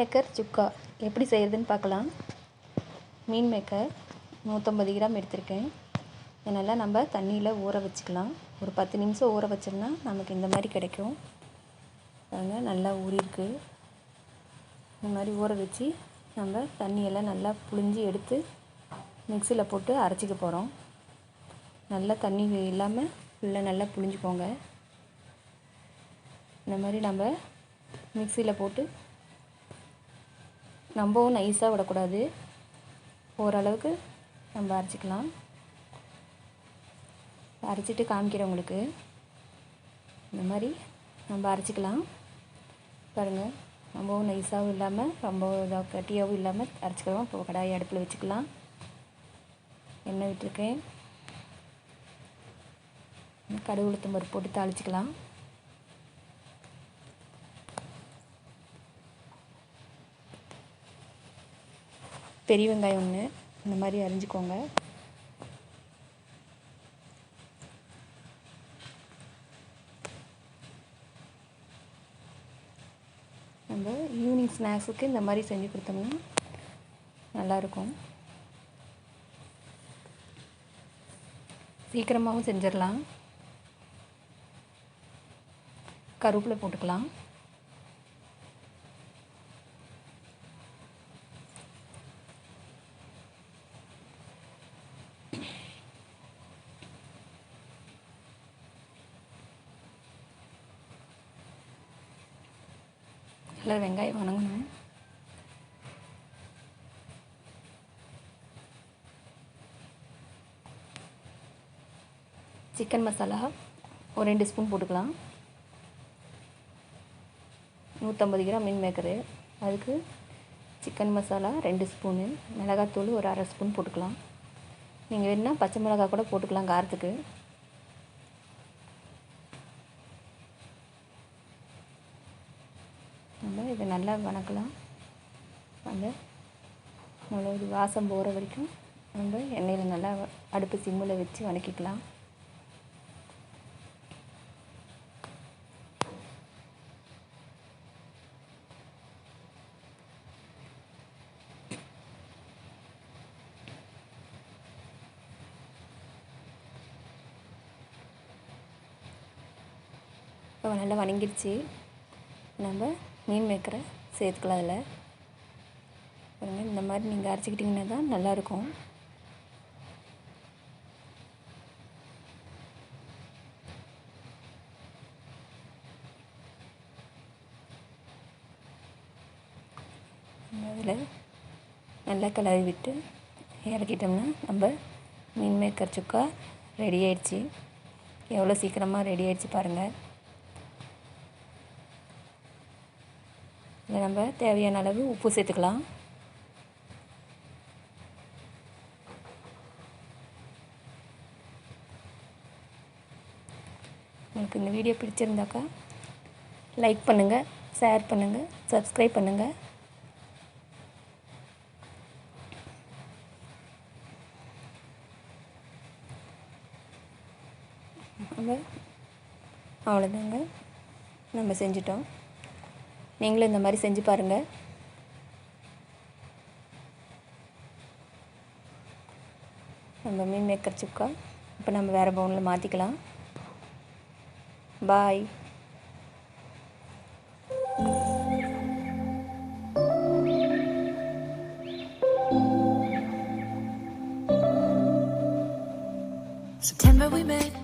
Maker சுக்கா எப்படி செய்கிறதுன்னு பார்க்கலாம். மீன் மேக்கர் 150 கிராம் எடுத்திருக்கேன். இதனால் நம்ம தண்ணியில் ஊற வச்சுக்கலாம். ஒரு 10 நிமிஷம் ஊற வச்சோம்னா நமக்கு இந்த மாதிரி கிடைக்கும். பாருங்கள், நல்லா ஊறிருக்கு. இந்த மாதிரி ஊற வச்சு நம்ம தண்ணியெல்லாம் நல்லா புழிஞ்சி எடுத்து மிக்சியில் போட்டு அரைச்சிக்க போகிறோம். நல்லா தண்ணி இல்லாமல் ஃபுல்லாக நல்லா புழிஞ்சிக்கோங்க. இந்த மாதிரி நம்ம மிக்சியில் போட்டு ரொம்பவும் நைஸாக விடக்கூடாது, ஓரளவுக்கு நம்ம அரைச்சிக்கலாம். அரைச்சிட்டு காமிக்கிறேன் உங்களுக்கு. இந்த மாதிரி நம்ம அரைச்சிக்கலாம். பாருங்கள், ரொம்பவும் நைஸாகவும் இல்லாமல் ரொம்ப இதாக கட்டியாகவும் இல்லாமல் அரைச்சிக்கலாம். இப்போ கடாயை அடுப்பில் வச்சுக்கலாம். எண்ணெய் விட்டுருக்கேன். கடுகு உளுத்தம் பருப்பு போட்டு தாளிச்சிக்கலாம். பெரிய வெங்காயம் ஒன்று இந்த மாதிரி அரிஞ்சிக்கோங்க. நம்ம ஈவினிங் ஸ்நாக்ஸுக்கு இந்த மாதிரி செஞ்சு கொடுத்தோம்னா நல்லாயிருக்கும். சீக்கிரமாகவும் செஞ்சிடலாம். கருவேப்பிலை போட்டுக்கலாம். நல்லா வெங்காயம் வணங்கணும். சிக்கன் மசாலா ஒரு 2 ஸ்பூன் போட்டுக்கலாம். 150 கிராம் மீன் மேக்கரு, அதுக்கு சிக்கன் மசாலா 2 ஸ்பூனு, மிளகாத்தூள் ஒரு அரை ஸ்பூன் போட்டுக்கலாம். நீங்கள் வேணுன்னா பச்சை மிளகாய் கூட போட்டுக்கலாம் காரத்துக்கு. நம்ம இதை நல்லா வணக்கலாம். அந்த நல்லா இது வாசம் போகிற வரைக்கும் நம்ம எண்ணெயில் நல்லா அடுப்பு சிம்மில் வச்சு வணக்கிக்கலாம். இப்போ நல்லா வணங்கிடுச்சு. நம்ம மீன் மேக்கரை சேர்த்துக்கலாம். அதில் பாருங்கள், இந்த மாதிரி நீங்கள் அரைச்சிக்கிட்டிங்கன்னா தான் நல்லாயிருக்கும். அதில் நல்லா கிளறி விட்டு இறக்கிட்டோம்னா நம்ம மீன் மேக்கர் சுக்கா ரெடி ஆயிடுச்சு. எவ்வளோ சீக்கிரமாக ரெடி ஆயிடுச்சு பாருங்கள். இதில் நம்ம தேவையான அளவு உப்பு சேர்த்துக்கலாம். உங்களுக்கு இந்த வீடியோ பிடிச்சிருந்தாக்கா லைக் பண்ணுங்கள், ஷேர் பண்ணுங்கள், சப்ஸ்கிரைப் பண்ணுங்கள். அவ்வளோதாங்க, நம்ம செஞ்சிட்டோம். நீங்களும் இந்த மாதிரி செஞ்சு பாருங்கள். நம்ம மீன் மேக்கர் சுக்கா இப்போ நம்ம வேறு பவுனில் மாற்றிக்கலாம். பாய். September we met,